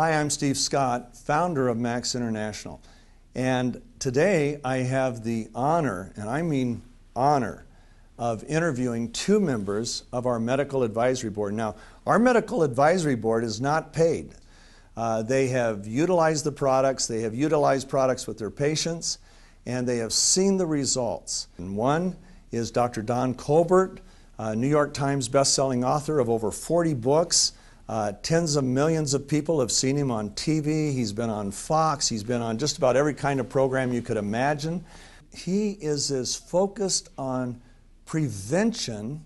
Hi, I'm Steve Scott, founder of Max International. And today I have the honor, and I mean honor, of interviewing two members of our medical advisory board. Now, our medical advisory board is not paid. They have utilized the products, they have utilized products with their patients, and they have seen the results. And one is Dr. Don Colbert, New York Times best-selling author of over 40 books. Tens of millions of people have seen him on TV. He's been on Fox. He's been on just about every kind of program you could imagine. He is as focused on prevention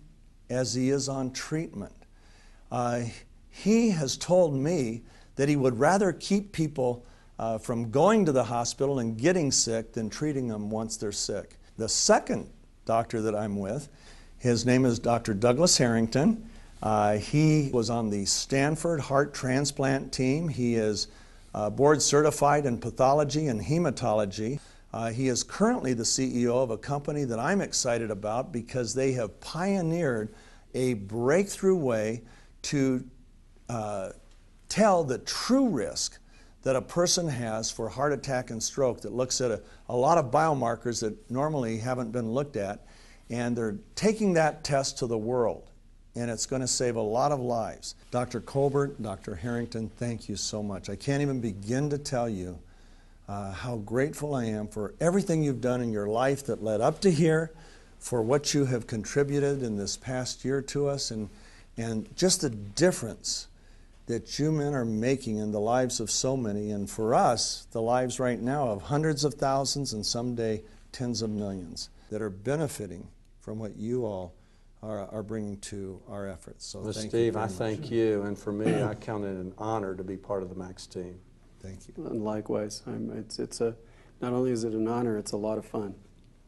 as he is on treatment. He has told me that he would rather keep people from going to the hospital and getting sick than treating them once they're sick. The second doctor that I'm with, his name is Dr. Douglas Harrington. He was on the Stanford heart transplant team. He is board certified in pathology and hematology. He is currently the CEO of a company that I'm excited about because they have pioneered a breakthrough way to tell the true risk that a person has for heart attack and stroke, that looks at a lot of biomarkers that normally haven't been looked at, and they're taking that test to the world, and it's going to save a lot of lives. Dr. Colbert, Dr. Harrington, thank you so much. I can't even begin to tell you how grateful I am for everything you've done in your life that led up to here, for what you have contributed in this past year to us, and just the difference that you men are making in the lives of so many, and for us, the lives right now of hundreds of thousands and someday tens of millions that are benefiting from what you all are bringing to our efforts. So well, thank Steve, you very I much. thank you, and for me, I count it an honor to be part of the Max team. Thank you. And likewise, not only is it an honor, it's a lot of fun.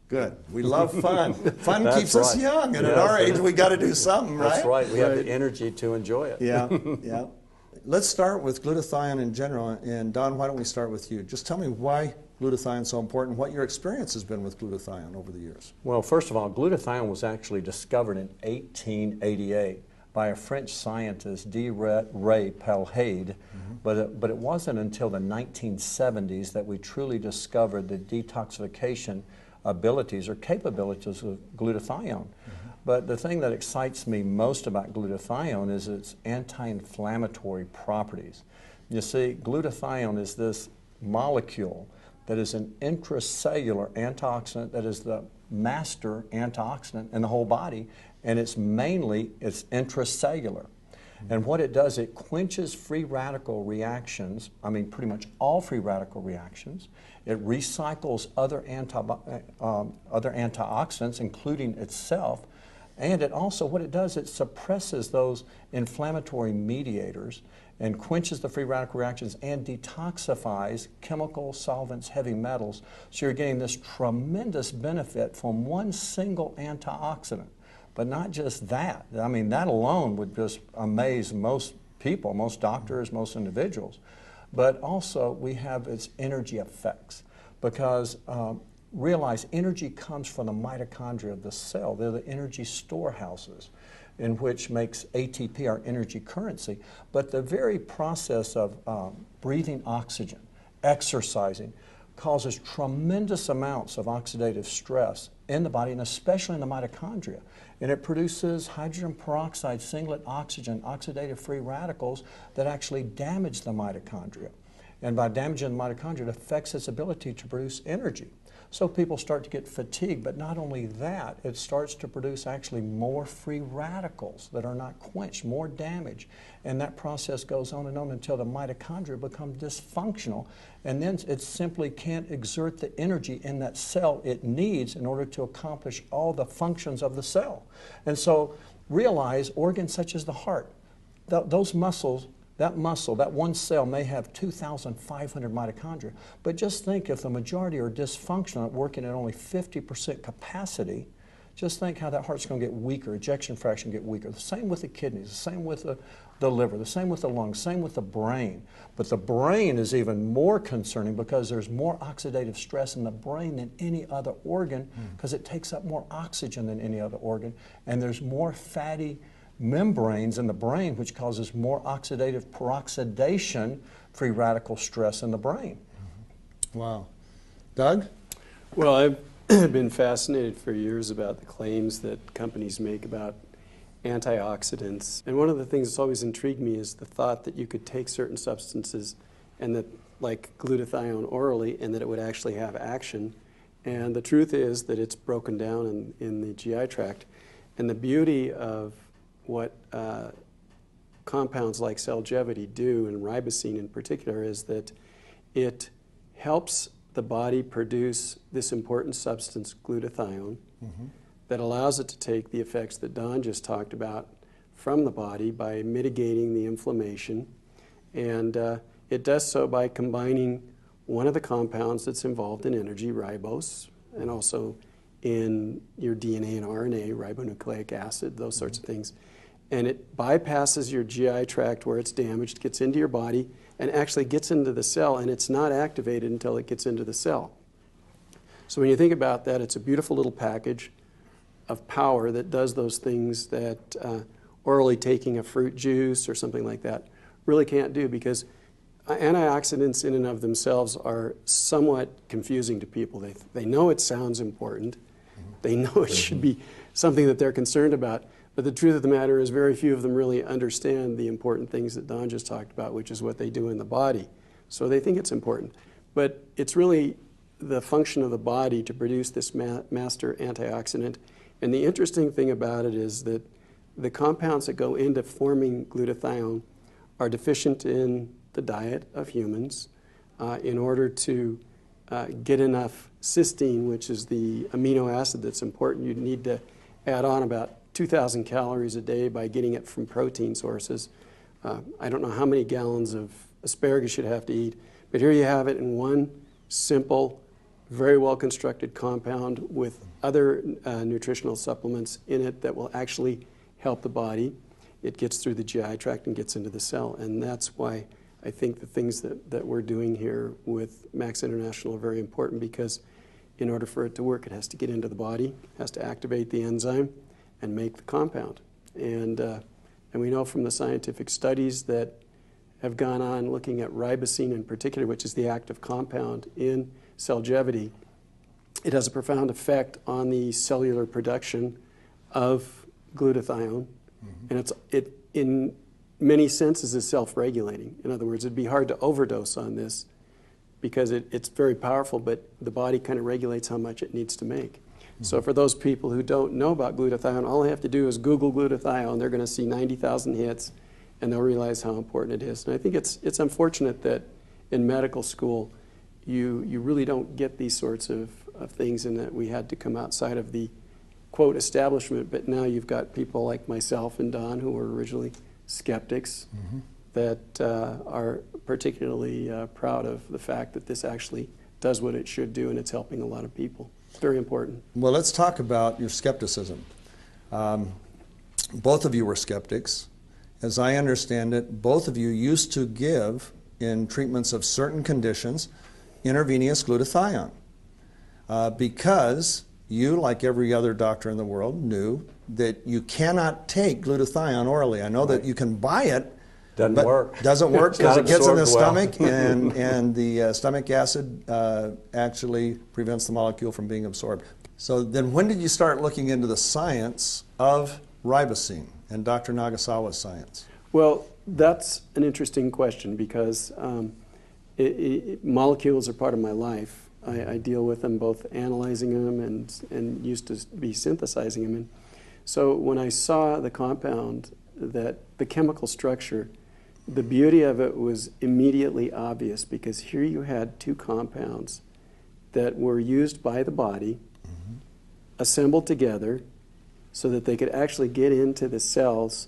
Good. We love fun. Fun keeps us right. young, and Yes, at our age, we got to do something, right? That's right. We have the energy to enjoy it. Yeah, yeah. Let's start with glutathione in general, and Don, why don't we start with you? Just tell me why glutathione is so important, what your experience has been with glutathione over the years. Well, first of all, glutathione was actually discovered in 1888 by a French scientist, D. Ray Pelhade, but it wasn't until the 1970s that we truly discovered the detoxification abilities or capabilities of glutathione. But the thing that excites me most about glutathione is its anti-inflammatory properties. You see, glutathione is this molecule that is an intracellular antioxidant that is the master antioxidant in the whole body, and it's intracellular. And what it does, it quenches free radical reactions, I mean pretty much all free radical reactions. It recycles other antioxidants, including itself. And it also, what it does, it suppresses those inflammatory mediators and quenches the free radical reactions and detoxifies chemicals, solvents, heavy metals. So you're getting this tremendous benefit from one single antioxidant. But not just that. I mean, that alone would just amaze most people, most doctors, most individuals. But also, we have its energy effects because realize energy comes from the mitochondria of the cell. They're the energy storehouses in which makes ATP our energy currency. But the very process of breathing oxygen, exercising, causes tremendous amounts of oxidative stress in the body, and especially in the mitochondria. And it produces hydrogen peroxide, singlet oxygen, oxidative free radicals that actually damage the mitochondria. And by damaging the mitochondria, it affects its ability to produce energy. So people start to get fatigued, but not only that, it starts to produce actually more free radicals that are not quenched, more damage. And that process goes on and on until the mitochondria become dysfunctional, and then it simply can't exert the energy in that cell it needs in order to accomplish all the functions of the cell. And so realize organs such as the heart, those muscles, that one cell may have 2,500 mitochondria, but just think if the majority are dysfunctional, working at only 50% capacity, just think how that heart's going to get weaker, ejection fraction get weaker. The same with the kidneys, the same with the liver, the same with the lungs, same with the brain. But the brain is even more concerning because there's more oxidative stress in the brain than any other organ because it takes up more oxygen than any other organ, and there's more fatty membranes in the brain, which causes more oxidative peroxidation, free radical stress in the brain. Wow. Doug? Well, I've been fascinated for years about the claims that companies make about antioxidants. And one of the things that's always intrigued me is the thought that you could take certain substances and that, like glutathione orally, and that it would actually have action. And the truth is that it's broken down in the GI tract. And the beauty of what compounds like Celgevity do, and RiboCeine in particular, is that it helps the body produce this important substance, glutathione, that allows it to take the effects that Don just talked about from the body by mitigating the inflammation. And it does so by combining one of the compounds that's involved in energy, ribose, and also in your DNA and RNA, ribonucleic acid, those sorts of things. And it bypasses your GI tract where it's damaged, gets into your body, and actually gets into the cell, and it's not activated until it gets into the cell. So when you think about that, it's a beautiful little package of power that does those things that orally taking a fruit juice or something like that really can't do, because antioxidants in and of themselves are somewhat confusing to people. They know it sounds important. They know it should be something that they're concerned about. But the truth of the matter is very few of them really understand the important things that Don just talked about, which is what they do in the body. So they think it's important. But it's really the function of the body to produce this master antioxidant. And the interesting thing about it is that the compounds that go into forming glutathione are deficient in the diet of humans in order to get enough cysteine, which is the amino acid that's important. You need to add on about 2,000 calories a day by getting it from protein sources. I don't know how many gallons of asparagus you'd have to eat, but here you have it in one simple, very well constructed compound with other nutritional supplements in it that will actually help the body. It gets through the GI tract and gets into the cell, and that's why I think the things that we're doing here with Max International are very important, because in order for it to work, it has to get into the body, has to activate the enzyme and make the compound. And we know from the scientific studies that have gone on looking at RiboCeine in particular, which is the active compound in Celgevity, it has a profound effect on the cellular production of glutathione, and it in many senses is self-regulating. In other words, it'd be hard to overdose on this because it's very powerful, but the body kind of regulates how much it needs to make. So for those people who don't know about glutathione, all they have to do is Google glutathione. They're going to see 90,000 hits, and they'll realize how important it is. And I think it's unfortunate that in medical school you really don't get these sorts of things, and that we had to come outside of the, quote, establishment. But now you've got people like myself and Don who were originally skeptics that are particularly proud of the fact that this actually does what it should do, and it's helping a lot of people. It's very important. Well, let's talk about your skepticism. Both of you were skeptics. As I understand it, both of you used to give, in treatments of certain conditions, intravenous glutathione because you, like every other doctor in the world, knew that you cannot take glutathione orally. I know that you can buy it, Doesn't work. Doesn't work because it gets in the absorbed stomach, and the stomach acid actually prevents the molecule from being absorbed. So then when did you start looking into the science of RiboCeine and Dr. Nagasawa's science? Well, that's an interesting question, because molecules are part of my life. I deal with them, both analyzing them and used to be synthesizing them. And so when I saw the compound, that the chemical structure, the beauty of it was immediately obvious, because here you had two compounds that were used by the body, assembled together so that they could actually get into the cells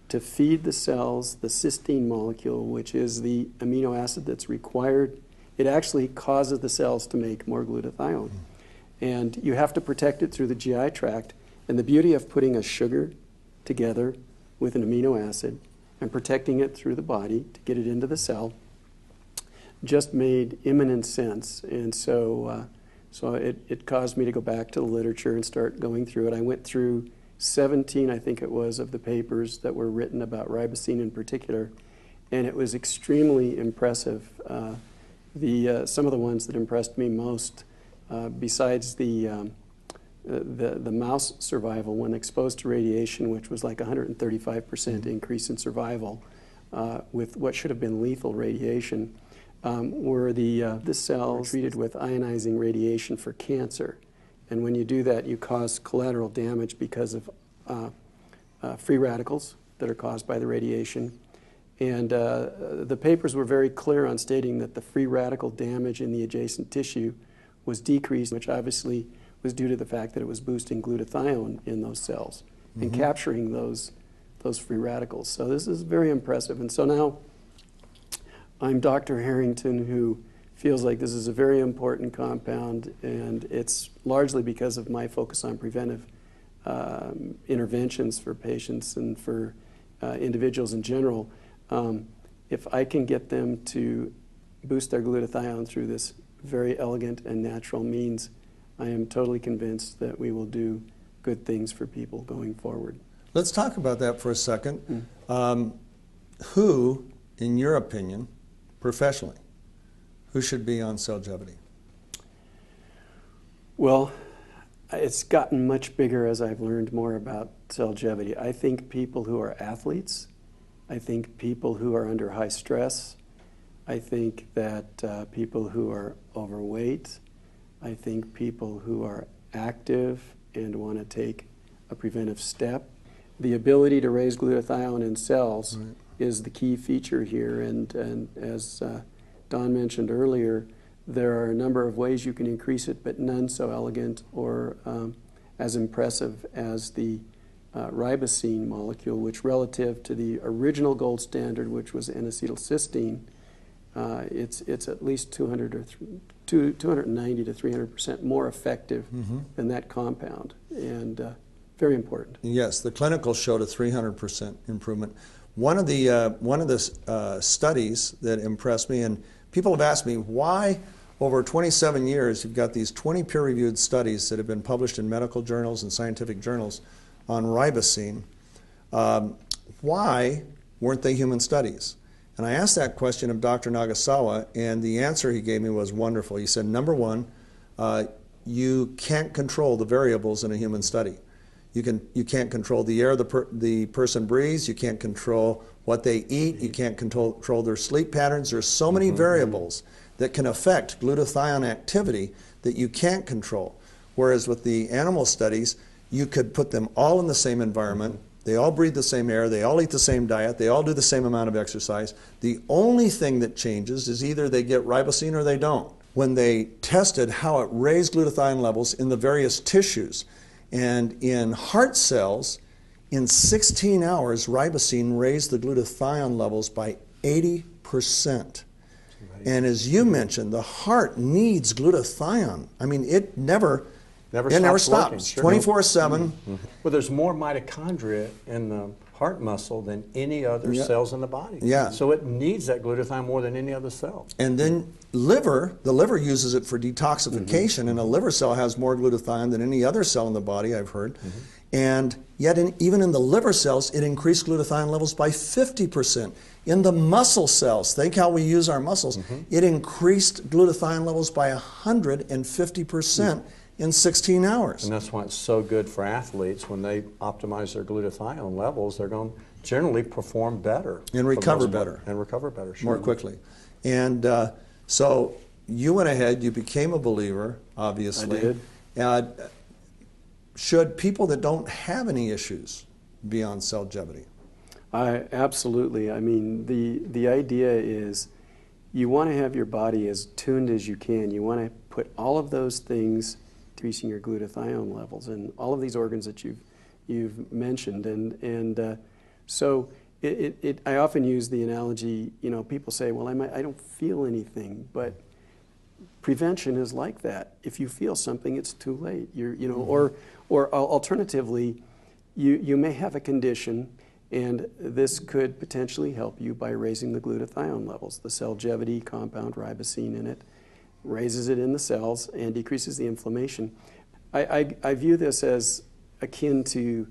to feed the cells the cysteine molecule, which is the amino acid that's required. It actually causes the cells to make more glutathione. And you have to protect it through the GI tract. And the beauty of putting a sugar together with an amino acid and protecting it through the body to get it into the cell just made imminent sense. And so it caused me to go back to the literature and start going through it. I went through 17, I think it was, of the papers that were written about RiboCeine in particular, and it was extremely impressive. Some of the ones that impressed me most, besides the mouse survival when exposed to radiation, which was like 135% increase in survival with what should have been lethal radiation, were the cells treated with ionizing radiation for cancer. And when you do that, you cause collateral damage because of free radicals that are caused by the radiation. And the papers were very clear on stating that the free radical damage in the adjacent tissue was decreased, which obviously was due to the fact that it was boosting glutathione in those cells and capturing those free radicals. So this is very impressive. And so now I'm Dr. Harrington, who feels like this is a very important compound, and it's largely because of my focus on preventive interventions for patients and for individuals in general. If I can get them to boost their glutathione through this very elegant and natural means, I am totally convinced that we will do good things for people going forward. Let's talk about that for a second. Who, in your opinion, professionally, who should be on Cellgevity? Well, it's gotten much bigger as I've learned more about Cellgevity. I think people who are athletes, I think people who are under high stress, I think that people who are overweight, I think people who are active and want to take a preventive step. The ability to raise glutathione in cells is the key feature here, and as Don mentioned earlier, there are a number of ways you can increase it, but none so elegant or as impressive as the RiboCeine molecule, which relative to the original gold standard, which was N-acetylcysteine, it's at least 290 to 300% more effective than that compound, and very important. Yes, the clinical showed a 300% improvement. One of the studies that impressed me, and people have asked me why over 27 years you've got these 20 peer-reviewed studies that have been published in medical journals and scientific journals on RiboCeine. Why weren't they human studies? And I asked that question of Dr. Nagasawa, and the answer he gave me was wonderful. He said, number one, you can't control the variables in a human study. You can't control the air the person breathes. You can't control what they eat. You can't control their sleep patterns. There's so many variables that can affect glutathione activity that you can't control. Whereas with the animal studies, you could put them all in the same environment. They all breathe the same air. They all eat the same diet. They all do the same amount of exercise. The only thing that changes is either they get RiboCeine or they don't. When they tested how it raised glutathione levels in the various tissues, and in heart cells, in 16 hours, RiboCeine raised the glutathione levels by 80%. And as you mentioned, the heart needs glutathione. I mean, it never stops. 24/7. Well, there's more mitochondria in the heart muscle than any other cells in the body. Yeah. So it needs that glutathione more than any other cell. And then the liver uses it for detoxification, and a liver cell has more glutathione than any other cell in the body, I've heard. And yet even in the liver cells, it increased glutathione levels by 50%. In the muscle cells, think how we use our muscles, it increased glutathione levels by 150%. In 16 hours. And that's why it's so good for athletes. When they optimize their glutathione levels, they're going to generally perform better. And recover better. And recover better, sure. More quickly. And so you went ahead, you became a believer, obviously. I did. Should people that don't have any issues be on Cellgevity? Absolutely. I mean, the idea is you want to have your body as tuned as you can. You want to put all of those things increasing your glutathione levels and all of these organs that you've mentioned, and so I often use the analogy. You know, people say, "Well, I don't feel anything," but prevention is like that. If you feel something, it's too late. Or alternatively, you may have a condition, and this could potentially help you by raising the glutathione levels. The Cellgevity compound, RiboCeine in it, raises it in the cells and decreases the inflammation. I view this as akin to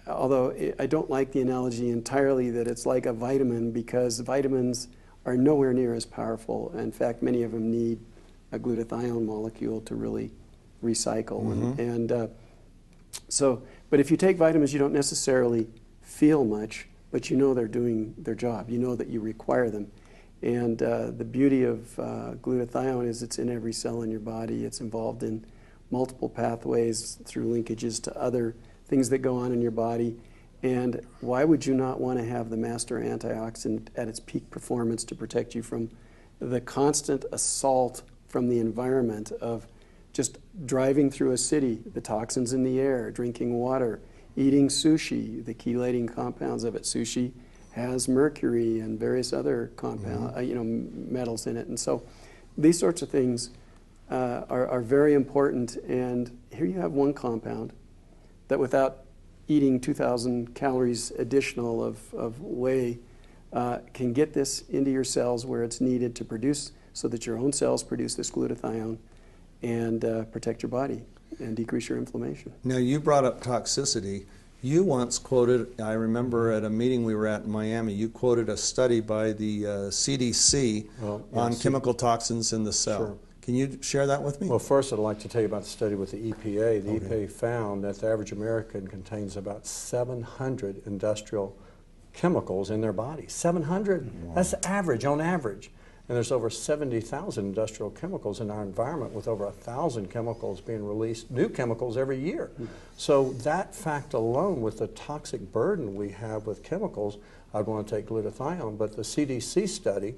although I don't like the analogy entirely that it's like a vitamin, because vitamins are nowhere near as powerful. In fact, many of them need a glutathione molecule to really recycle. But if you take vitamins, you don't necessarily feel much, but you know they're doing their job. You know that you require them. And the beauty of glutathione is it's in every cell in your body. It's involved in multiple pathways through linkages to other things that go on in your body. And why would you not want to have the master antioxidant at its peak performance to protect you from the constant assault from the environment of just driving through a city, the toxins in the air, drinking water, eating sushi, the chelating compounds of it. Sushi has mercury and various other compound, metals in it. And so these sorts of things are very important. And here you have one compound that, without eating 2,000 calories additional of whey, can get this into your cells where it's needed to produce, so that your own cells produce this glutathione and protect your body and decrease your inflammation. Now, you brought up toxicity. You once quoted, I remember at a meeting we were at in Miami, you quoted a study by the CDC on chemical toxins in the cell. Sure. Can you share that with me? Well, first I'd like to tell you about the study with the EPA. The EPA found that the average American contains about 700 industrial chemicals in their body. 700? Wow. That's average, on average. And there's over 70,000 industrial chemicals in our environment, with over 1,000 chemicals being released, new chemicals every year. So that fact alone, with the toxic burden we have with chemicals, I'd want to take glutathione. But the CDC study,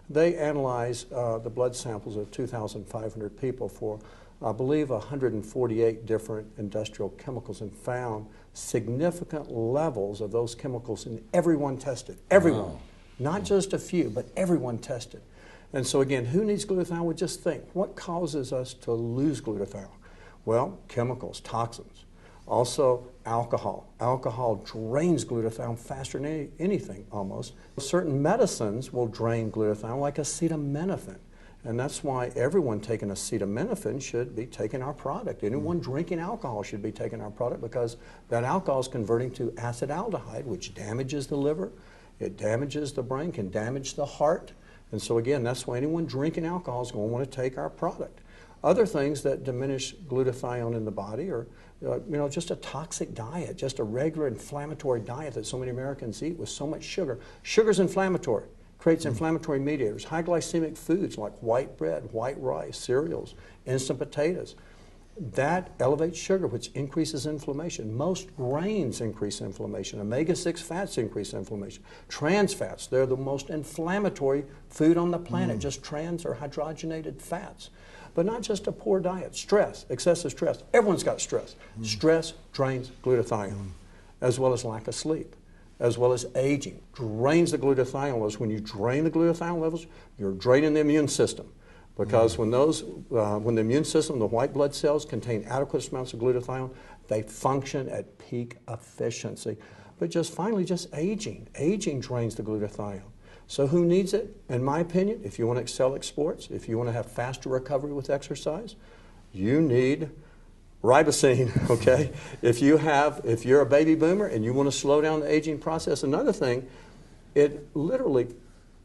they analyzed the blood samples of 2,500 people for, I believe, 148 different industrial chemicals, and found significant levels of those chemicals in everyone tested. Everyone. Wow. Not just a few, but everyone tested. And so again, who needs glutathione? We just think, what causes us to lose glutathione? Well, chemicals, toxins. Also, alcohol. Alcohol drains glutathione faster than anything, almost. Certain medicines will drain glutathione, like acetaminophen. And that's why everyone taking acetaminophen should be taking our product. Anyone drinking alcohol should be taking our product, because that alcohol is converting to acetaldehyde, which damages the liver, it damages the brain, can damage the heart. And so again, that's why anyone drinking alcohol is going to want to take our product. Other things that diminish glutathione in the body are, just a toxic diet, just a regular inflammatory diet that so many Americans eat with so much sugar. Sugar's inflammatory, creates inflammatory mediators. High glycemic foods like white bread, white rice, cereals, instant potatoes. That elevates sugar, which increases inflammation. Most grains increase inflammation. Omega-6 fats increase inflammation. Trans fats, they're the most inflammatory food on the planet, just trans or hydrogenated fats. But not just a poor diet. Stress, excessive stress. Everyone's got stress. Stress drains glutathione, as well as lack of sleep, as well as aging. Drains the glutathione levels. When you drain the glutathione levels, you're draining the immune system. Because when the immune system, the white blood cells, contain adequate amounts of glutathione, they function at peak efficiency. But just finally, just aging. Aging drains the glutathione. So who needs it? In my opinion, if you want to excel at sports, if you want to have faster recovery with exercise, you need RiboCeine, okay? If you're a baby boomer and you want to slow down the aging process, another thing,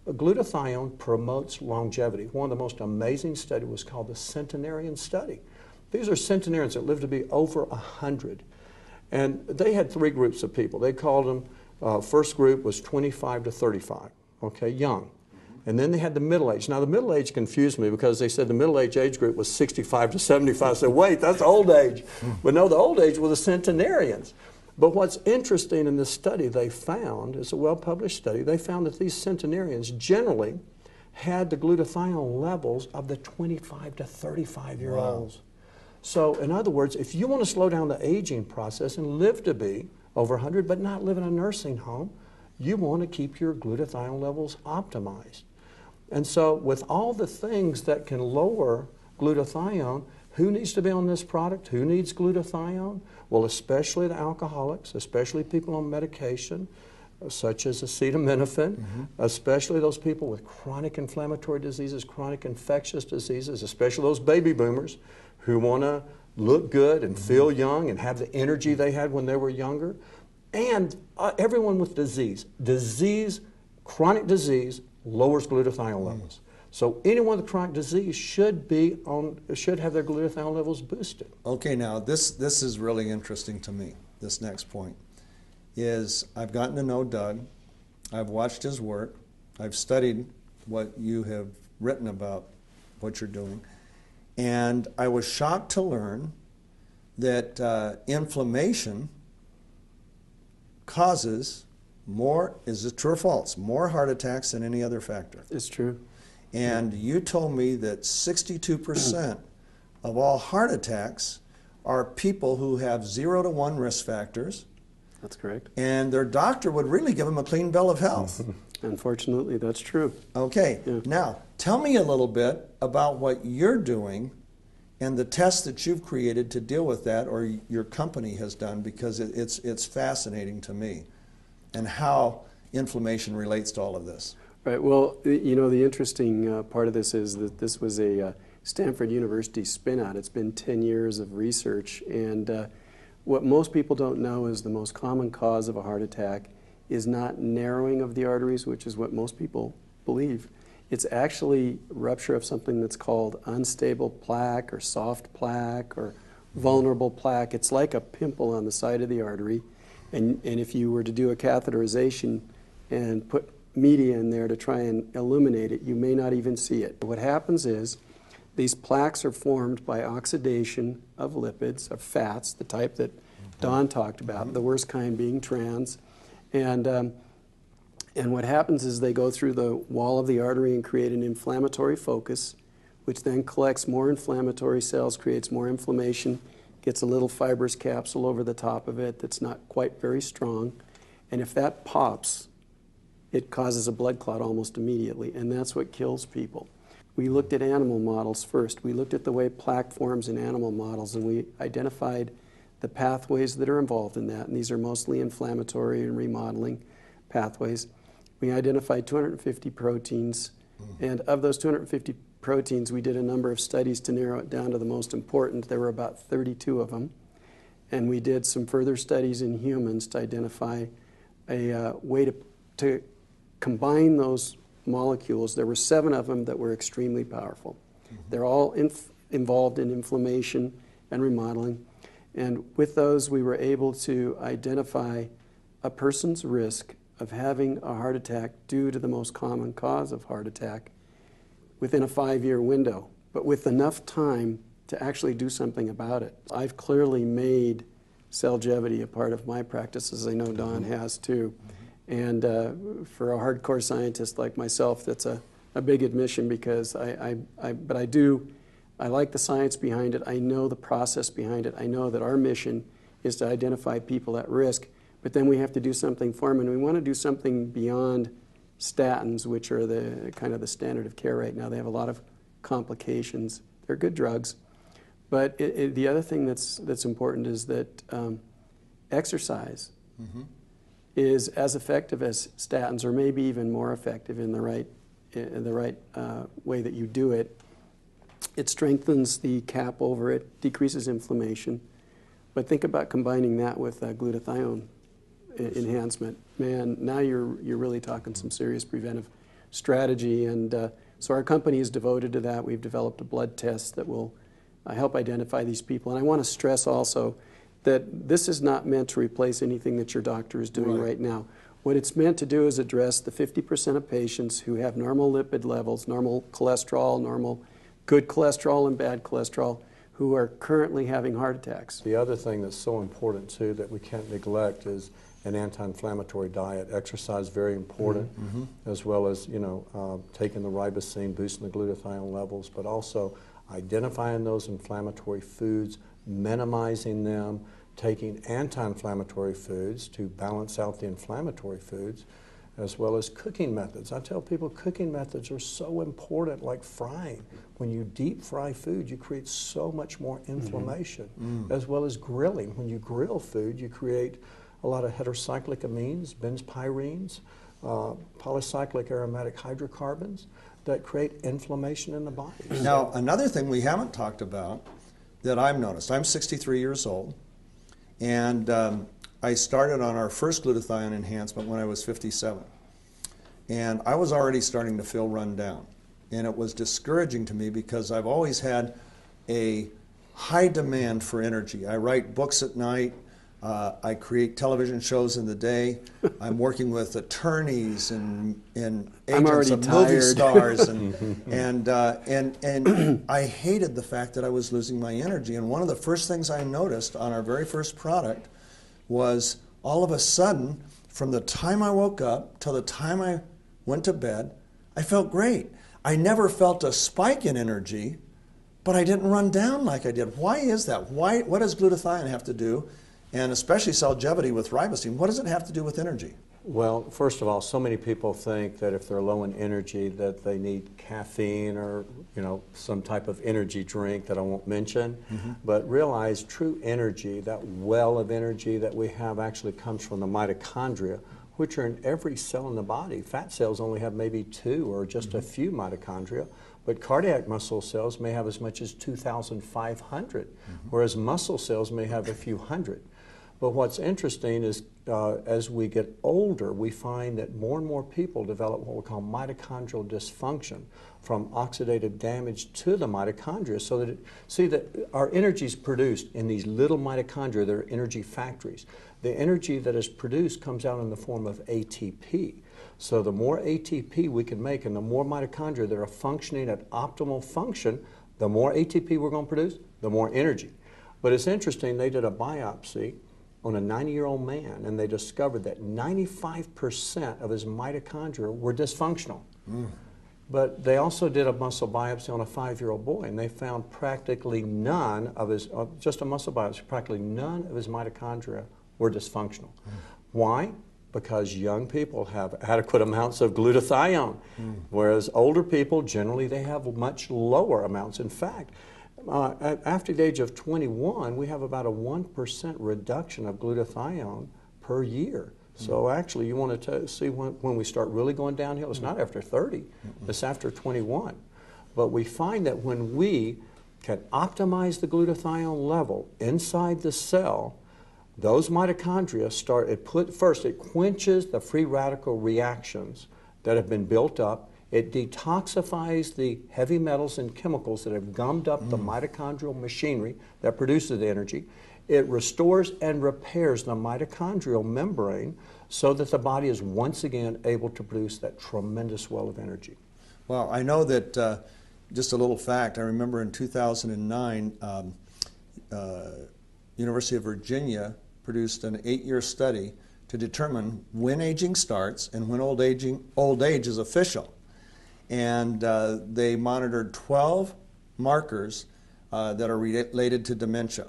glutathione promotes longevity. One of the most amazing studies was called the centenarian study. These are centenarians that live to be over 100. And they had three groups of people. They called them, first group was 25 to 35, okay, young. And then they had the middle age. Now the middle age confused me, because they said the middle age group was 65 to 75. I said, wait, that's old age. But no, the old age were the centenarians. But what's interesting in this study they found, it's a well-published study, they found that these centenarians generally had the glutathione levels of the 25 to 35-year-olds. Wow. So in other words, if you want to slow down the aging process and live to be over 100 but not live in a nursing home, you want to keep your glutathione levels optimized. And so with all the things that can lower glutathione, who needs to be on this product? Who needs glutathione? Well, especially the alcoholics, especially people on medication, such as acetaminophen, especially those people with chronic inflammatory diseases, chronic infectious diseases, especially those baby boomers who want to look good and feel young and have the energy they had when they were younger. And everyone with disease, chronic disease, lowers glutathione levels. So anyone with chronic disease should have their glutathione levels boosted. Okay, now this is really interesting to me. This next point is I've gotten to know Doug. I've watched his work. I've studied what you have written about what you're doing. And I was shocked to learn that inflammation causes more, is it true or false, more heart attacks than any other factor. It's true. And you told me that 62% of all heart attacks are people who have 0 to 1 risk factors. That's correct. And their doctor would really give them a clean bill of health. Unfortunately, that's true. Okay, Yeah. now tell me a little bit about what you're doing and the tests that you've created to deal with that, or your company has done, because it's fascinating to me, and how inflammation relates to all of this. Right. Well, you know, the interesting part of this is that this was a Stanford University spin-out. It's been 10 years of research, and what most people don't know is the most common cause of a heart attack is not narrowing of the arteries, which is what most people believe. It's actually rupture of something that's called unstable plaque or soft plaque or vulnerable plaque. It's like a pimple on the side of the artery, and if you were to do a catheterization and put media in there to try and illuminate it, you may not even see it. What happens is these plaques are formed by oxidation of lipids, of fats, the type that Don talked about, the worst kind being trans. And what happens is they go through the wall of the artery and create an inflammatory focus, which then collects more inflammatory cells, creates more inflammation, gets a little fibrous capsule over the top of it that's not quite very strong. And if that pops, it causes a blood clot almost immediately, and that's what kills people. We looked at animal models first. We looked at the way plaque forms in animal models, and we identified the pathways that are involved in that, and these are mostly inflammatory and remodeling pathways. We identified 250 proteins, and of those 250 proteins, we did a number of studies to narrow it down to the most important. There were about 32 of them, and we did some further studies in humans to identify a way to combine those molecules. There were 7 of them that were extremely powerful. They're all involved in inflammation and remodeling. And with those, we were able to identify a person's risk of having a heart attack due to the most common cause of heart attack within a 5-year window, but with enough time to actually do something about it. I've clearly made cellgevity a part of my practice, as I know Don has too. And for a hardcore scientist like myself, that's a big admission, because I like the science behind it. I know the process behind it. I know that our mission is to identify people at risk, but then we have to do something for them, and we want to do something beyond statins, which are the kind of the standard of care right now. They have a lot of complications. They're good drugs, but the other thing that's important is that exercise is as effective as statins, or maybe even more effective in the right way that you do it. It strengthens the cap over it, decreases inflammation. But think about combining that with glutathione enhancement. Man, now you're really talking some serious preventive strategy. And so our company is devoted to that. We've developed a blood test that will help identify these people. And I want to stress also that this is not meant to replace anything that your doctor is doing right now. What it's meant to do is address the 50% of patients who have normal lipid levels, normal cholesterol, normal good cholesterol and bad cholesterol, who are currently having heart attacks. The other thing that's so important too that we can't neglect is an anti-inflammatory diet. Exercise very important, as well as taking the RiboCeine, boosting the glutathione levels, but also identifying those inflammatory foods, minimizing them, taking anti-inflammatory foods to balance out the inflammatory foods, as well as cooking methods. I tell people cooking methods are so important, like frying. When you deep fry food, you create so much more inflammation, as well as grilling. When you grill food, you create a lot of heterocyclic amines, benzpyrenes, polycyclic aromatic hydrocarbons that create inflammation in the body. Now, another thing we haven't talked about that I've noticed, I'm 63 years old, and I started on our first glutathione enhancement when I was 57. And I was already starting to feel run down. And it was discouraging to me because I've always had a high demand for energy. I write books at night. I create television shows in the day. I'm working with attorneys and agents of movie stars, and I hated the fact that I was losing my energy. And one of the first things I noticed on our very first product was all of a sudden, from the time I woke up till the time I went to bed, I felt great. I never felt a spike in energy, but I didn't run down like I did. Why is that? Why? What does glutathione have to do? And especially Celgevity with RiboCeine, what does it have to do with energy? Well, first of all, so many people think that if they're low in energy that they need caffeine or, some type of energy drink that I won't mention. But realize true energy, that well of energy that we have actually comes from the mitochondria, which are in every cell in the body. Fat cells only have maybe 2 or just a few mitochondria, but cardiac muscle cells may have as much as 2,500, whereas muscle cells may have a few hundred. But what's interesting is as we get older, we find that more and more people develop what we call mitochondrial dysfunction from oxidative damage to the mitochondria. So that our energy is produced in these little mitochondria. They're energy factories. The energy that is produced comes out in the form of ATP. So the more ATP we can make and the more mitochondria that are functioning at optimal function, the more ATP we're going to produce, the more energy. But it's interesting, they did a biopsy on a 90-year-old man, and they discovered that 95% of his mitochondria were dysfunctional. But they also did a muscle biopsy on a 5-year-old boy, and they found practically none of his, just a muscle biopsy, practically none of his mitochondria were dysfunctional. Why? Because young people have adequate amounts of glutathione, whereas older people, generally, they have much lower amounts. In fact, after the age of 21, we have about a 1% reduction of glutathione per year. So actually, you want to see when we start really going downhill. It's not after 30, it's after 21. But we find that when we can optimize the glutathione level inside the cell, those mitochondria first it quenches the free radical reactions that have been built up. It detoxifies the heavy metals and chemicals that have gummed up the mitochondrial machinery that produces the energy. It restores and repairs the mitochondrial membrane so that the body is once again able to produce that tremendous well of energy. Well, I know that, just a little fact, I remember in 2009, University of Virginia produced an 8-year study to determine when aging starts and when old age is official. And they monitored 12 markers that are related to dementia.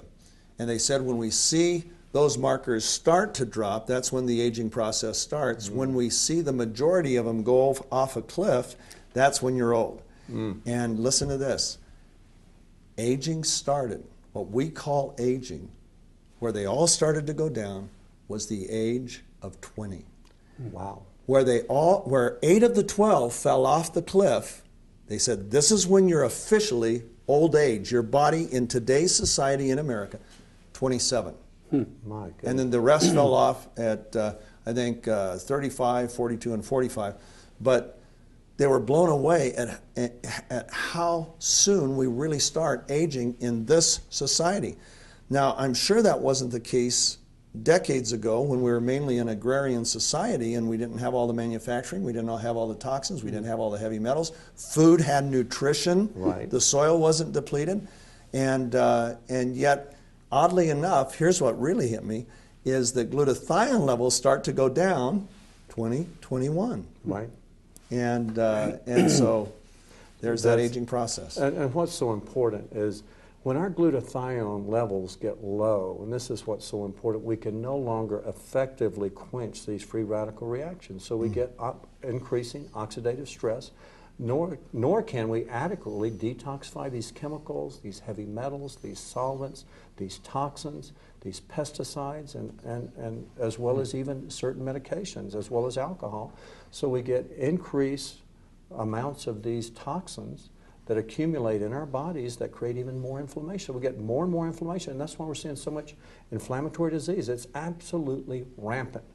And they said when we see those markers start to drop, that's when the aging process starts. When we see the majority of them go off a cliff, that's when you're old. And listen to this. Aging started, what we call aging, where they all started to go down, was the age of 20. Wow. Where 8 of the 12 fell off the cliff, they said, this is when you're officially old age. Your body in today's society in America, 27. My goodness. And then the rest fell off at, I think, 35, 42, and 45. But they were blown away at how soon we really start aging in this society. Now, I'm sure that wasn't the case decades ago when we were mainly an agrarian society and we didn't have all the manufacturing, we didn't have all the toxins, we didn't have all the heavy metals. Food had nutrition, the soil wasn't depleted, and yet, oddly enough, here's what really hit me, is that glutathione levels start to go down 20, 21. Right. And so there's that aging process. And what's so important is when our glutathione levels get low, and this is what's so important, we can no longer effectively quench these free radical reactions. So we get increasing oxidative stress, nor can we adequately detoxify these chemicals, these heavy metals, these solvents, these toxins, these pesticides, and as well as even certain medications, as well as alcohol. So we get increased amounts of these toxins that accumulate in our bodies that create even more inflammation. We get more and more inflammation, and that's why we're seeing so much inflammatory disease. It's absolutely rampant.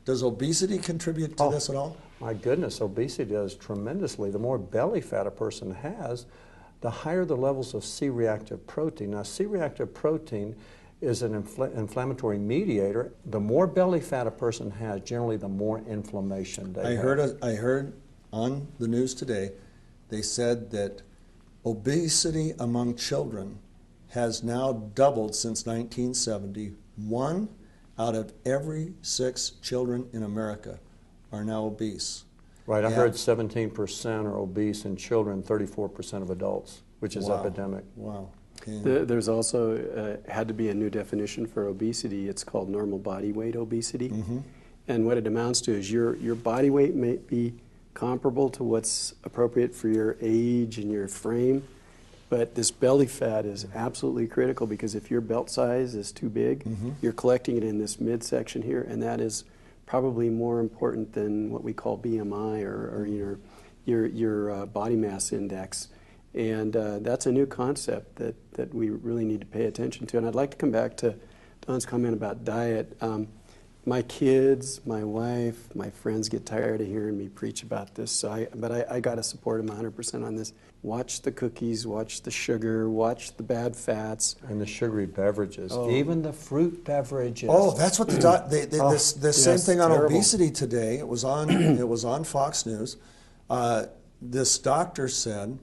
Does obesity contribute to this at all? My goodness, obesity does tremendously. The more belly fat a person has, the higher the levels of C-reactive protein. Now, C-reactive protein is an inflammatory mediator. The more belly fat a person has, generally the more inflammation they have. I heard on the news today, they said that obesity among children has now doubled since 1970. 1 out of every 6 children in America are now obese. Right, I heard 17% are obese in children, 34% of adults, which is epidemic. Wow. There's also had to be a new definition for obesity. It's called normal body weight obesity. And what it amounts to is your body weight may be comparable to what's appropriate for your age and your frame, but this belly fat is absolutely critical, because if your belt size is too big, you're collecting it in this midsection here, and that is probably more important than what we call BMI or your body mass index. And that's a new concept that we really need to pay attention to. And I'd like to come back to Don's comment about diet. My kids, my wife, my friends get tired of hearing me preach about this, but I got to support them 100% on this. Watch the cookies, watch the sugar, watch the bad fats. And the sugary beverages, even the fruit beverages. Oh, that's what the same thing on obesity today. It was on Fox News. This doctor said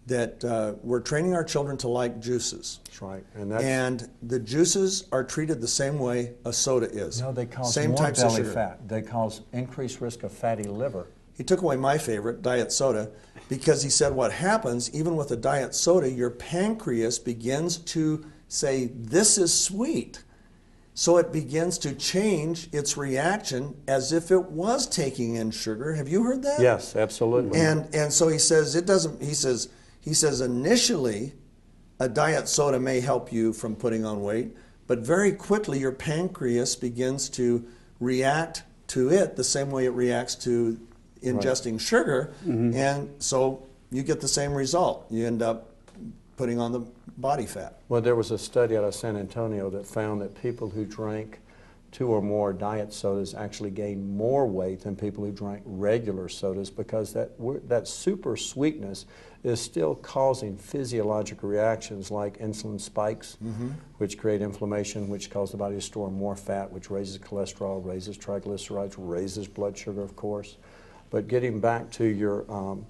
that we're training our children to like juices. That's right. And the juices are treated the same way a soda is. No, they cause same more types belly of sugar. fat. They cause increased risk of fatty liver. He took away my favorite, diet soda, because he said what happens, even with a diet soda, your pancreas begins to say, this is sweet. So it begins to change its reaction as if it was taking in sugar. Have you heard that? Yes, absolutely. And so he says it doesn't, he says initially a diet soda may help you from putting on weight, but very quickly your pancreas begins to react to it the same way it reacts to ingesting sugar, and so you get the same result. You end up putting on the body fat. Well, there was a study out of San Antonio that found that people who drank 2 or more diet sodas actually gained more weight than people who drank regular sodas, because that super sweetness is still causing physiological reactions like insulin spikes, which create inflammation, which cause the body to store more fat, which raises cholesterol, raises triglycerides, raises blood sugar, of course. But getting back to your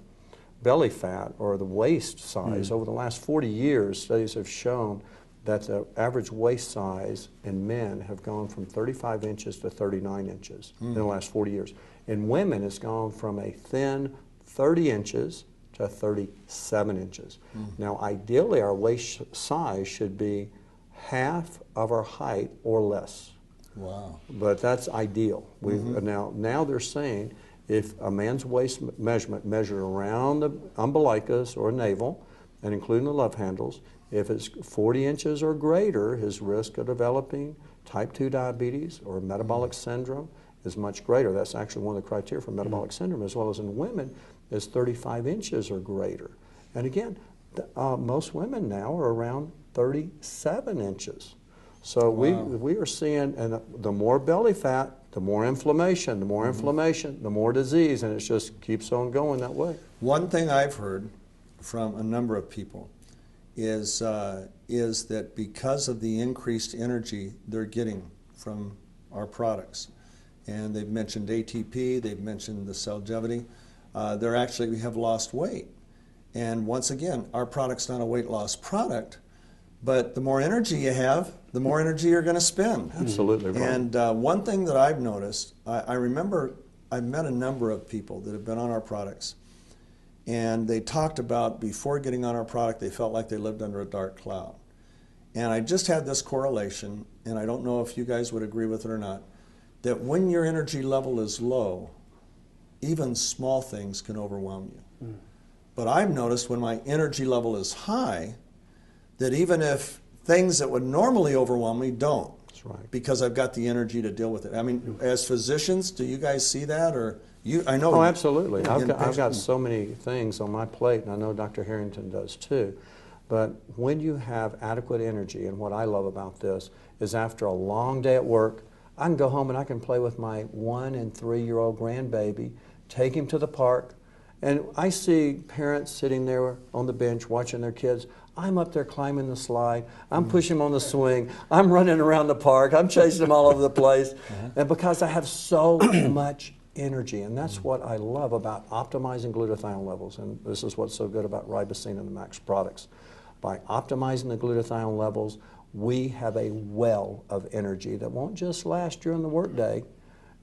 belly fat or the waist size, over the last 40 years, studies have shown that the average waist size in men have gone from 35 inches to 39 inches in the last 40 years. In women, it's gone from a thin 30 inches to 37 inches. Now, ideally, our waist size should be half of our height or less. Wow. But that's ideal. Now they're saying if a man's waist measurement measured around the umbilicus or navel, and including the love handles, if it's 40 inches or greater, his risk of developing type 2 diabetes or metabolic syndrome is much greater. That's actually one of the criteria for metabolic syndrome, as well as in women, is 35 inches or greater. And again, most women now are around 37 inches. So we are seeing, and the more belly fat, the more inflammation, the more inflammation, the more disease, and it just keeps on going that way. One thing I've heard from a number of people is that because of the increased energy they're getting from our products, and they've mentioned ATP, they've mentioned the Cellgevity, we have lost weight. And once again, our product's not a weight loss product, but the more energy you have, the more energy you're going to spend. Absolutely right. And one thing that I've noticed, I remember I've met a number of people that have been on our products, and they talked about before getting on our product, they felt like they lived under a dark cloud. And I just had this correlation, and I don't know if you guys would agree with it or not, that when your energy level is low, even small things can overwhelm you. But I've noticed when my energy level is high, that even if things that would normally overwhelm me don't. That's right. Because I've got the energy to deal with it. I mean, as physicians, do you guys see that? Or I know. Oh, absolutely. I've got patients- so many things on my plate, and I know Dr. Harrington does too. But when you have adequate energy, and what I love about this is after a long day at work, I can go home and I can play with my 1- and 3-year-old grandbaby, take him to the park, and I see parents sitting there on the bench watching their kids. I'm up there climbing the slide. I'm pushing them on the swing. I'm running around the park. I'm chasing them all over the place. And because I have so much energy, and that's what I love about optimizing glutathione levels, and this is what's so good about RiboCeine and the Max products. By optimizing the glutathione levels, we have a well of energy that won't just last during the workday,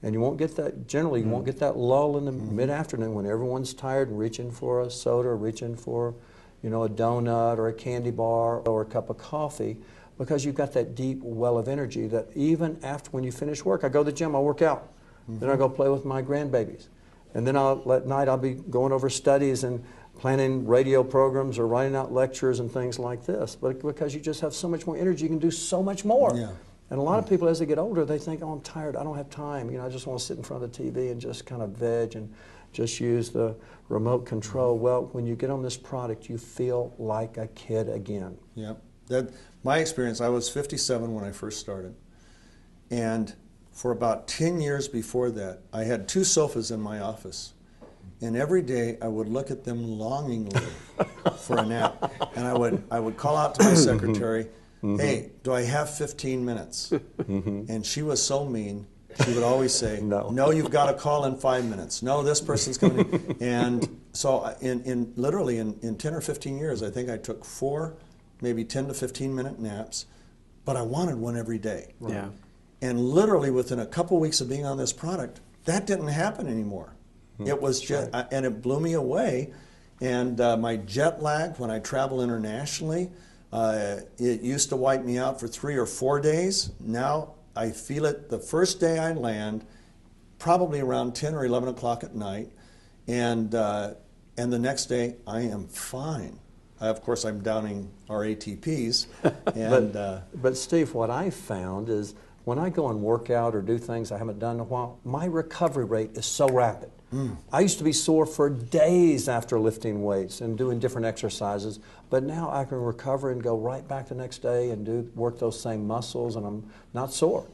and you won't get that, generally you won't get that lull in the mid-afternoon when everyone's tired and reaching for a soda or reaching for, you know, a donut or a candy bar or a cup of coffee, because you've got that deep well of energy that even after, when you finish work, I go to the gym, I work out, then I go play with my grandbabies. And then at night I'll be going over studies and planning radio programs or writing out lectures and things like this. But because you just have so much more energy, you can do so much more. Yeah. And a lot of people, as they get older, they think, oh, I'm tired, I don't have time. You know, I just want to sit in front of the TV and just kind of veg and just use the remote control. Well, when you get on this product, you feel like a kid again. Yeah. My experience, I was 57 when I first started. And for about 10 years before that, I had 2 sofas in my office. And every day I would look at them longingly for a nap. And I would call out to my secretary, hey, do I have 15 minutes? And she was so mean. She would always say, no, you've got to call in 5 minutes. No, this person's coming in. And so literally in 10 or 15 years, I think I took 4, maybe 10 to 15 minute naps, but I wanted one every day. Right. Yeah. And literally within a couple weeks of being on this product, that didn't happen anymore. It was just, and it blew me away. And my jet lag when I travel internationally, it used to wipe me out for 3 or 4 days. Now I feel it the first day I land, probably around 10 or 11 o'clock at night, and the next day I am fine. Of course, I'm downing our ATPs. And, but Steve, what I found is when I go and work out or do things I haven't done in a while, my recovery rate is so rapid. I used to be sore for days after lifting weights and doing different exercises, but now I can recover and go right back the next day and work those same muscles, and I'm not sore.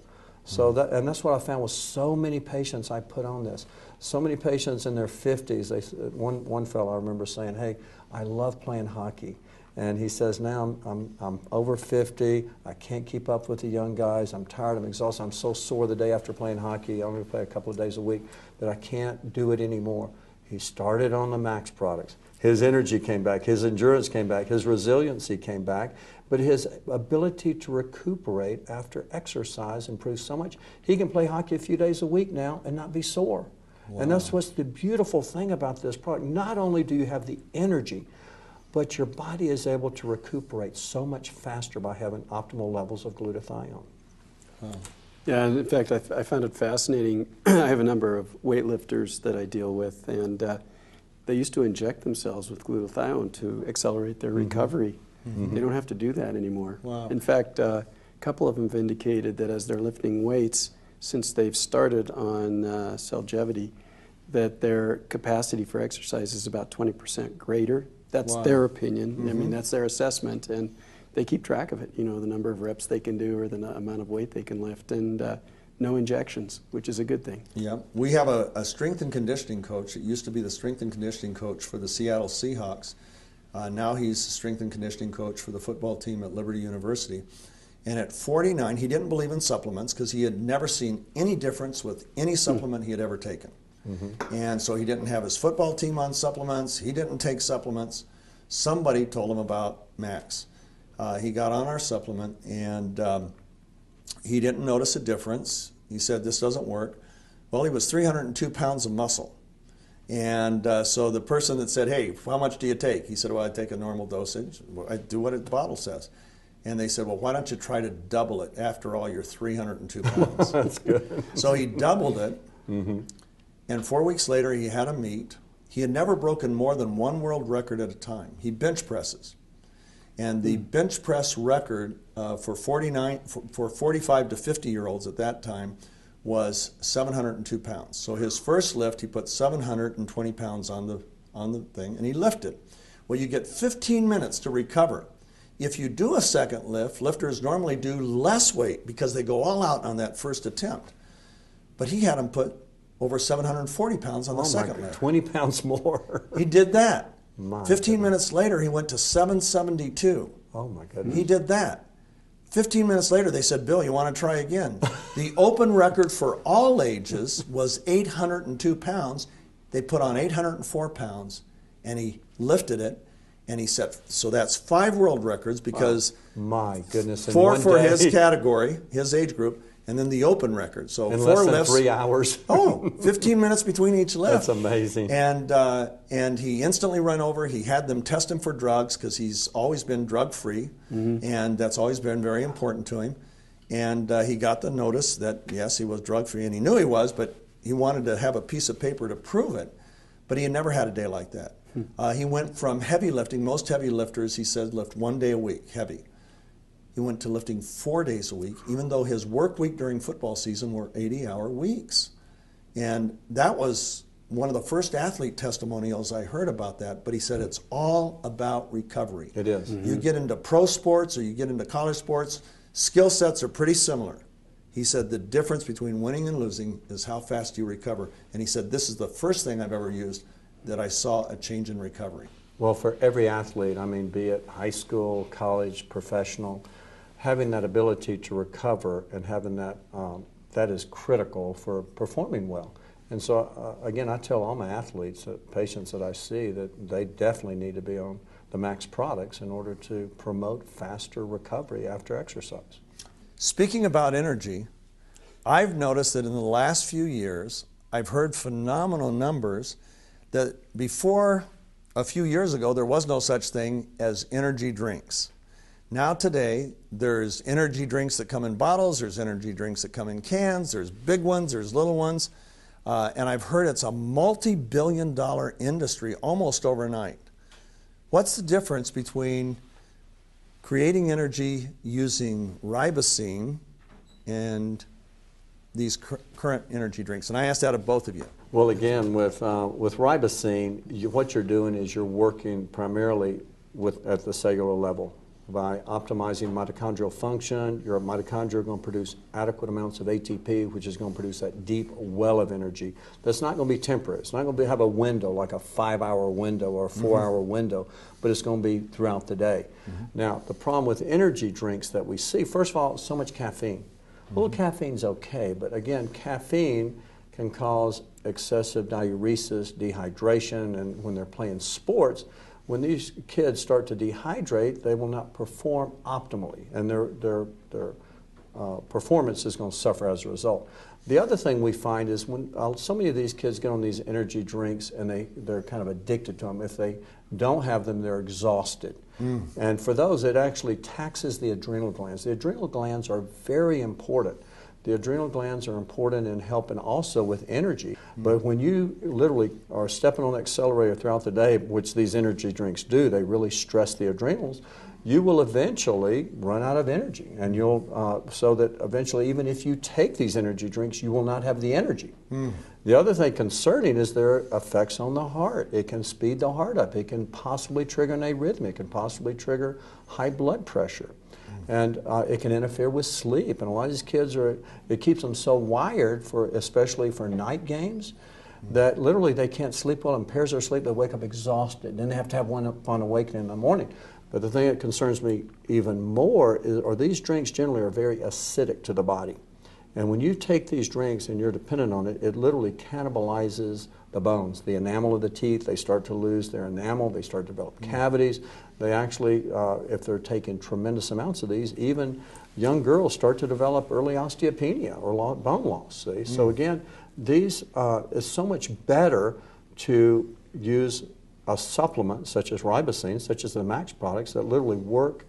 So that's what I found with so many patients I put on this. So many patients in their 50s. One fellow I remember saying, hey, I love playing hockey. And he says, now I'm over 50, I can't keep up with the young guys, I'm tired, I'm exhausted, I'm so sore the day after playing hockey, I only play a couple of days a week, that I can't do it anymore. He started on the Max products. His energy came back, his endurance came back, his resiliency came back, but his ability to recuperate after exercise improved so much. He can play hockey a few days a week now and not be sore. Wow. And that's what's the beautiful thing about this product. Not only do you have the energy, but your body is able to recuperate so much faster by having optimal levels of glutathione. Wow. Yeah, and in fact, I found it fascinating. I have a number of weightlifters that I deal with, and they used to inject themselves with glutathione to accelerate their recovery. They don't have to do that anymore. Wow. In fact, a couple of them have indicated that as they're lifting weights, since they've started on Celgevity, that their capacity for exercise is about 20% greater. That's their opinion. I mean, that's their assessment, and they keep track of it, you know, the number of reps they can do or the amount of weight they can lift, and no injections, which is a good thing. Yeah. We have a strength and conditioning coach. It used to be the strength and conditioning coach for the Seattle Seahawks. Now he's the strength and conditioning coach for the football team at Liberty University. And at 49, he didn't believe in supplements because he had never seen any difference with any supplement he had ever taken. And so he didn't have his football team on supplements. He didn't take supplements. Somebody told him about Max. He got on our supplement, and he didn't notice a difference. He said, this doesn't work. Well, he was 302 pounds of muscle. And so the person that said, hey, how much do you take? He said, well, I take a normal dosage. I do what the bottle says. And they said, well, why don't you try to double it? After all, you're 302 pounds. That's good. So he doubled it. And 4 weeks later, he had a meet. He had never broken more than one world record at a time. He bench presses. And the bench press record for 45 to 50-year-olds at that time was 702 pounds. So his first lift, he put 720 pounds on the thing, and he lifted. Well, you get 15 minutes to recover. If you do a second lift, lifters normally do less weight because they go all out on that first attempt. But he had him put over 740 pounds on the second lift. 20 pounds more. He did that. My 15 goodness. minutes later, he went to 772. Oh my goodness. He did that. 15 minutes later, they said, Bill, you want to try again? The open record for all ages was 802 pounds. They put on 804 pounds, and he lifted it, and he set, so that's 5 world records because my goodness, in 4 one for day. his category, his age group, and then the open record. So In 4 less than lifts. 3 hours. 15 minutes between each lift. That's amazing. And he instantly ran over. He had them test him for drugs because he's always been drug-free, and that's always been very important to him. And he got the notice that, yes, he was drug-free, and he knew he was, but he wanted to have a piece of paper to prove it. But he had never had a day like that. He went from heavy lifting. Most heavy lifters, he said, lift 1 day a week, heavy. He went to lifting 4 days a week, even though his work week during football season were 80-hour weeks. And that was one of the first athlete testimonials I heard about that, but he said it's all about recovery. It is. You get into pro sports or you get into college sports, skill sets are pretty similar. He said the difference between winning and losing is how fast you recover. And he said this is the first thing I've ever used that I saw a change in recovery. Well, for every athlete, I mean, be it high school, college, professional, having that ability to recover and having that, that is critical for performing well. And so, again, I tell all my athletes, patients that I see, that they definitely need to be on the Max products in order to promote faster recovery after exercise. Speaking about energy, I've noticed that in the last few years, I've heard phenomenal numbers that before a few years ago, there was no such thing as energy drinks. Now today, there's energy drinks that come in bottles, there's energy drinks that come in cans, there's big ones, there's little ones, and I've heard it's a multi-billion-dollar industry almost overnight. What's the difference between creating energy using RiboCeine and these current energy drinks? And I asked that of both of you. Well, again, with RiboCeine, what you're doing is you're working primarily at the cellular level. By optimizing mitochondrial function, your mitochondria are going to produce adequate amounts of ATP, which is going to produce that deep well of energy. That's not going to be temporary. It's not going to have a window, like a 5-hour window or a 4-hour window, but it's going to be throughout the day. Now, the problem with energy drinks that we see, first of all, so much caffeine. A little caffeine's okay, but again, caffeine can cause excessive diuresis, dehydration, and when they're playing sports, when these kids start to dehydrate, they will not perform optimally, and their performance is going to suffer as a result. The other thing we find is when so many of these kids get on these energy drinks and they're kind of addicted to them. If they don't have them, they're exhausted. And for those, it actually taxes the adrenal glands. The adrenal glands are very important. The adrenal glands are important in helping also with energy. But when you literally are stepping on the accelerator throughout the day, which these energy drinks do, they really stress the adrenals, you will eventually run out of energy. And you'll, so that eventually, even if you take these energy drinks, you will not have the energy. The other thing concerning is their effects on the heart. It can speed the heart up. It can possibly trigger an arrhythmia. It can possibly trigger high blood pressure. And it can interfere with sleep. And a lot of these kids it keeps them so wired, especially for night games, that literally they can't sleep well, impairs their sleep, they wake up exhausted. Then they have to have one upon awakening in the morning. But the thing that concerns me even more is, these drinks generally are very acidic to the body. And when you take these drinks and you're dependent on it, it literally cannibalizes the bones. The enamel of the teeth, they start to lose their enamel, they start to develop cavities. They actually, if they're taking tremendous amounts of these, even young girls start to develop early osteopenia or bone loss. See? So again, these is so much better to use a supplement such as RiboCeine, such as the Max products that literally work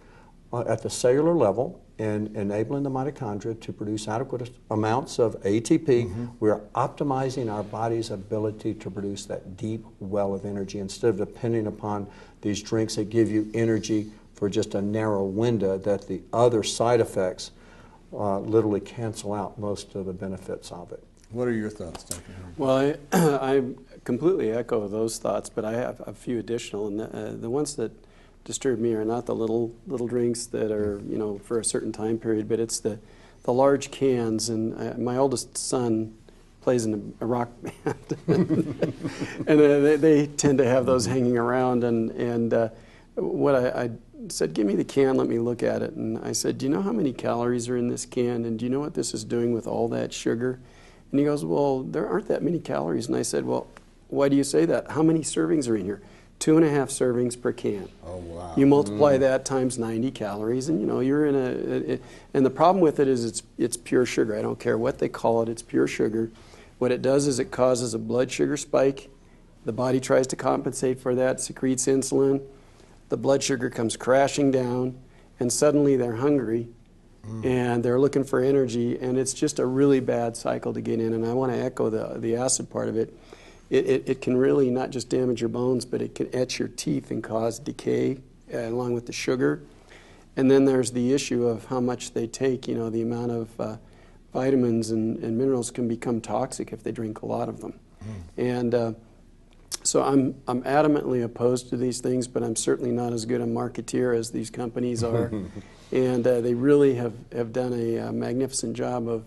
at the cellular level in enabling the mitochondria to produce adequate amounts of ATP. We're optimizing our body's ability to produce that deep well of energy instead of depending upon these drinks that give you energy for just a narrow window, that the other side effects literally cancel out most of the benefits of it. What are your thoughts, Dr. Harrington? Well, I completely echo those thoughts, but I have a few additional, and the ones that disturb me are not the little drinks that are, you know, for a certain time period, but it's the large cans. And my oldest son plays in a rock band, and they tend to have those hanging around. And what I said, give me the can, let me look at it. And I said, do you know how many calories are in this can? And do you know what this is doing with all that sugar? And he goes, well, there aren't that many calories. And I said, well, why do you say that? How many servings are in here? 2.5 servings per can. Oh, wow. You multiply that times 90 calories, and you know, you're in a and the problem with it is it's pure sugar. I don't care what they call it, it's pure sugar. What it does is it causes a blood sugar spike. The body tries to compensate for that, secretes insulin. The blood sugar comes crashing down, and suddenly they're hungry, and they're looking for energy, and it's just a really bad cycle to get in. And I want to echo the acid part of it. It can really not just damage your bones, but it can etch your teeth and cause decay along with the sugar. And then there's the issue of how much they take. You know, the amount of vitamins and minerals can become toxic if they drink a lot of them. And so I'm adamantly opposed to these things, but I'm certainly not as good a marketeer as these companies are. And they really have done a magnificent job of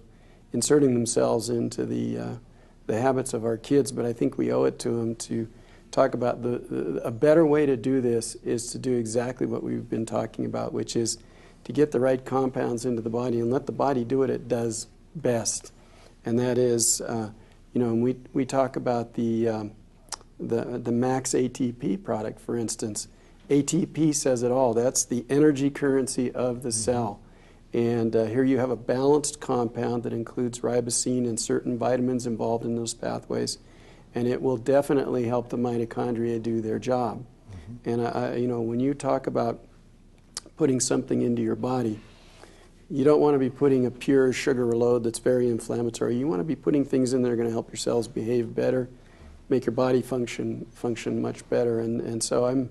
inserting themselves into the habits of our kids, but I think we owe it to them to talk about a better way to do this is to do exactly what we've been talking about, which is to get the right compounds into the body and let the body do what it does best. And that is, you know, and we talk about the max ATP product, for instance. ATP says it all. That's the energy currency of the cell. And here you have a balanced compound that includes RiboCeine and certain vitamins involved in those pathways, and it will definitely help the mitochondria do their job. And you know, when you talk about putting something into your body, you don't want to be putting a pure sugar load that's very inflammatory. You want to be putting things in that are going to help your cells behave better, make your body function much better. And so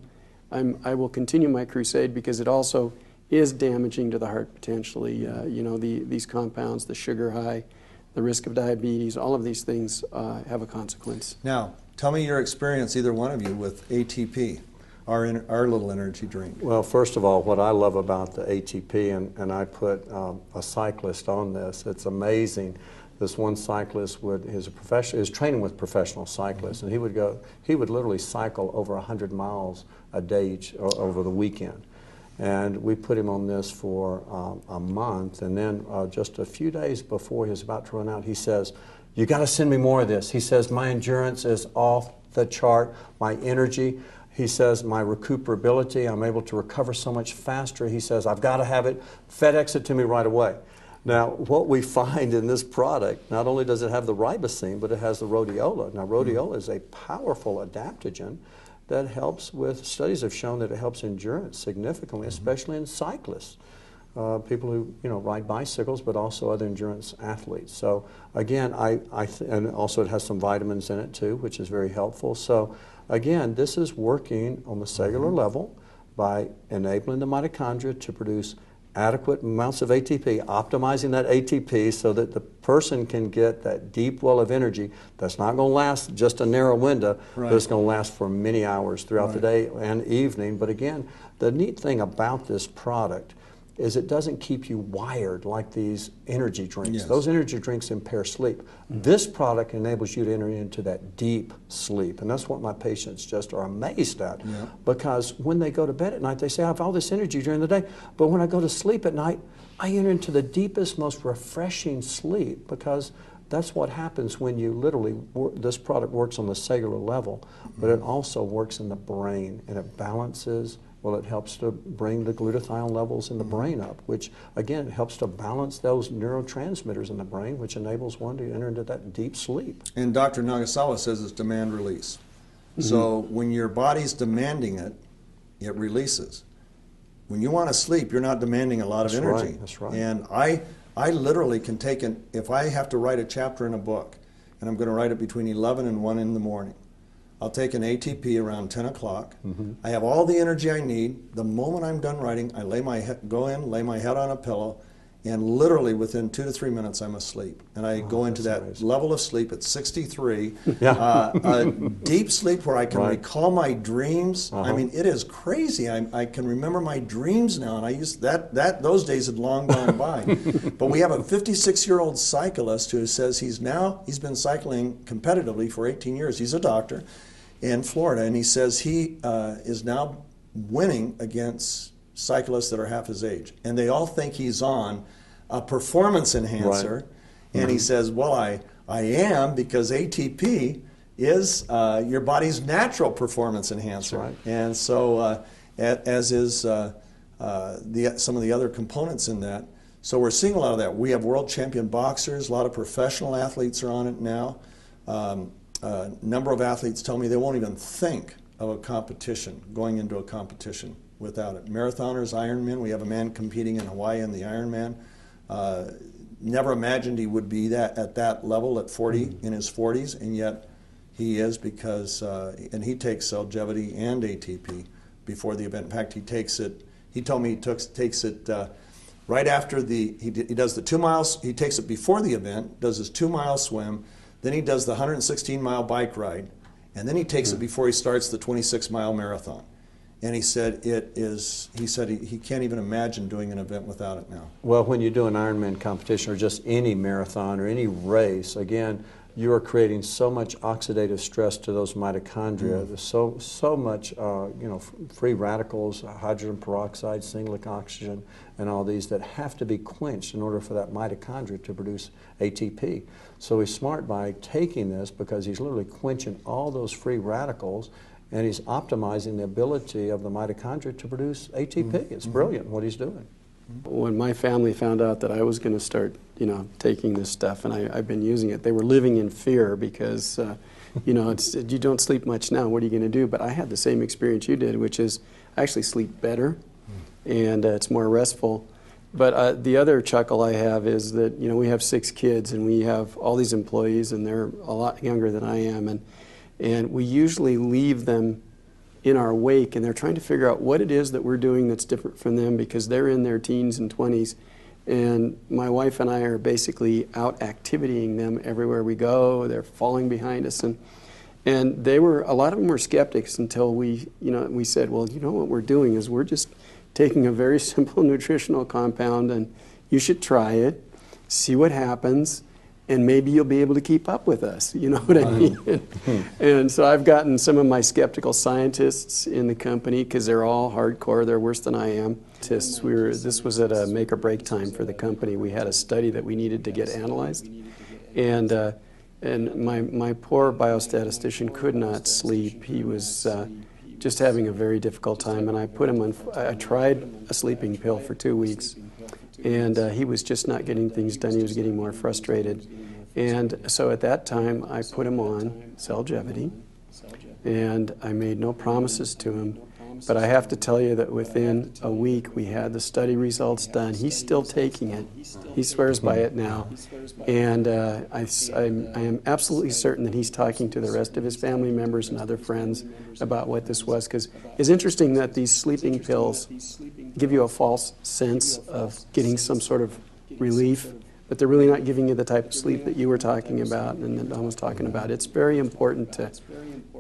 I will continue my crusade because it also is damaging to the heart potentially. You know, these compounds, the sugar high, the risk of diabetes, all of these things have a consequence. Now, tell me your experience, either one of you, with ATP, our little energy drink. Well, first of all, what I love about the ATP, and I put a cyclist on this, it's amazing. This one cyclist is training with professional cyclists, and he would literally cycle over 100 miles a day over the weekend. And we put him on this for a month, and then just a few days before he was about to run out, he says, you got to send me more of this. He says, my endurance is off the chart, my energy. He says, my recuperability, I'm able to recover so much faster. He says, I've got to have it. FedEx it to me right away. Now, what we find in this product, not only does it have the RiboCeine, but it has the rhodiola. Now, rhodiola is a powerful adaptogen that helps with, studies have shown that it helps endurance significantly, especially in cyclists, people who, you know, ride bicycles, but also other endurance athletes. So again, and also it has some vitamins in it too, which is very helpful. So again, this is working on the cellular level by enabling the mitochondria to produce adequate amounts of ATP, optimizing that ATP so that the person can get that deep well of energy that's not going to last just a narrow window, but it's going to last for many hours throughout the day and evening. But again, the neat thing about this product is it doesn't keep you wired like these energy drinks. Yes. Those energy drinks impair sleep. This product enables you to enter into that deep sleep, and that's what my patients just are amazed at. Because when they go to bed at night, they say, I have all this energy during the day, but when I go to sleep at night, I enter into the deepest, most refreshing sleep, because that's what happens when you literally, this product works on the cellular level, but it also works in the brain, and it balances. Well, it helps to bring the glutathione levels in the brain up, which, again, helps to balance those neurotransmitters in the brain, which enables one to enter into that deep sleep. And Dr. Nagasawa says it's demand release. So when your body's demanding it, it releases. When you want to sleep, you're not demanding a lot of energy. Right, that's right. And I literally can take if I have to write a chapter in a book, and I'm going to write it between 11 and 1 in the morning, I'll take an ATP around 10 o'clock. I have all the energy I need. The moment I'm done writing, I go in, lay my head on a pillow, and literally within 2 to 3 minutes I'm asleep. And I go into that amazing. level of sleep at 63, Yeah. a deep sleep where I can Right. recall my dreams. I Uh-huh. mean, it is crazy. I can remember my dreams now, and I used those days had long gone by. But we have a 56-year-old cyclist who says he's been cycling competitively for 18 years. He's a doctor in Florida, and he says he is now winning against cyclists that are half his age, and they all think he's on a performance enhancer. Right. And he says, well, I am, because ATP is your body's natural performance enhancer. That's right. And so as is some of the other components in that. So we're seeing a lot of that. We have world champion boxers, a lot of professional athletes are on it now. A number of athletes tell me they won't even think of a competition, going into a competition without it. Marathoners, Ironmen, we have a man competing in Hawaii in the Ironman. Never imagined he would be at that level at 40, in his 40s, and yet he is, because, and he takes Cellgevity and ATP before the event. In fact, he takes it, he told me he takes it right after he does the 2 miles, he takes it before the event, does his 2-mile swim, then he does the 116-mile bike ride, and then he takes it before he starts the 26-mile marathon. And he said he can't even imagine doing an event without it now. Well, when you do an Ironman competition or just any marathon or any race, again, you are creating so much oxidative stress to those mitochondria. There's so much, free radicals, hydrogen peroxide, singlet oxygen, and all these that have to be quenched in order for that mitochondria to produce ATP. So he's smart by taking this, because he's literally quenching all those free radicals, and he's optimizing the ability of the mitochondria to produce ATP. It's brilliant what he's doing. When my family found out that I was going to start, taking this stuff, and I've been using it, they were living in fear, because, you don't sleep much now. What are you going to do? But I had the same experience you did, which is I actually sleep better, and it's more restful. But the other chuckle I have is that, we have 6 kids, and we have all these employees, and they're a lot younger than I am, and we usually leave them in our wake, and they're trying to figure out what it is that we're doing that's different from them, because they're in their teens and 20s. And my wife and I are basically out activitying them everywhere we go. They're falling behind us. And a lot of them were skeptics until we said, well, what we're doing is we're just taking a very simple nutritional compound, and you should try it, see what happens, and maybe you'll be able to keep up with us, you know what I mean? And so I've gotten some of my skeptical scientists in the company, because they're all hardcore, they're worse than I am. This was at a make or break time for the company. We had a study that we needed to get analyzed, and my poor biostatistician could not sleep. He was just having a very difficult time, and I put him on, I tried a sleeping pill for 2 weeks, and he was just not getting things done. He was getting more frustrated. And so at that time, I put him on Cellgevity, and I made no promises to him. But I have to tell you that within a week, we had the study results done. He's still taking it. He swears by it now. And I am absolutely certain that he's talking to the rest of his family members and other friends about what this was. Because it's interesting that these sleeping pills give you a false sense of getting some sort of relief, but they're really not giving you the type of sleep that you were talking about and that Don was talking about. It's very important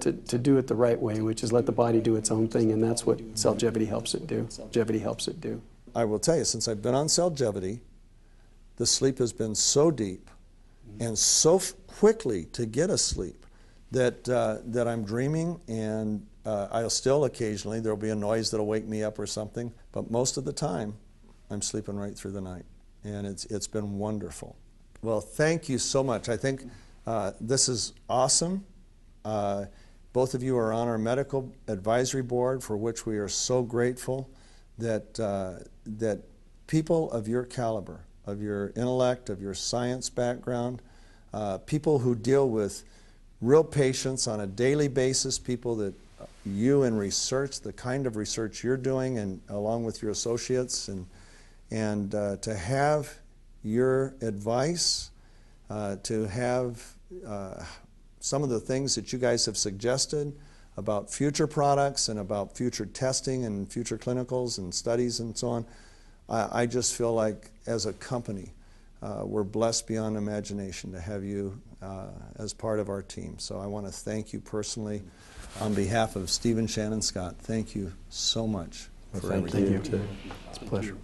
to do it the right way, which is let the body do its own thing, and that's what Cellgevity helps it do. I will tell you, since I've been on Cellgevity, the sleep has been so deep and so quickly to get asleep that I'm dreaming, and I'll still occasionally, there'll be a noise that'll wake me up or something, but most of the time I'm sleeping right through the night, and it's been wonderful. Well, thank you so much. I think this is awesome. Both of you are on our medical advisory board, for which we are so grateful that people of your caliber, of your intellect, of your science background, people who deal with real patients on a daily basis, people that you in research, the kind of research you're doing, and along with your associates, and to have your advice, to have some of the things that you guys have suggested about future products and about future testing and future clinicals and studies and so on. I just feel like as a company, we're blessed beyond imagination to have you as part of our team. So I want to thank you personally on behalf of Steve and Shannon Scott. Thank you so much for everything. Thank you. It's a pleasure.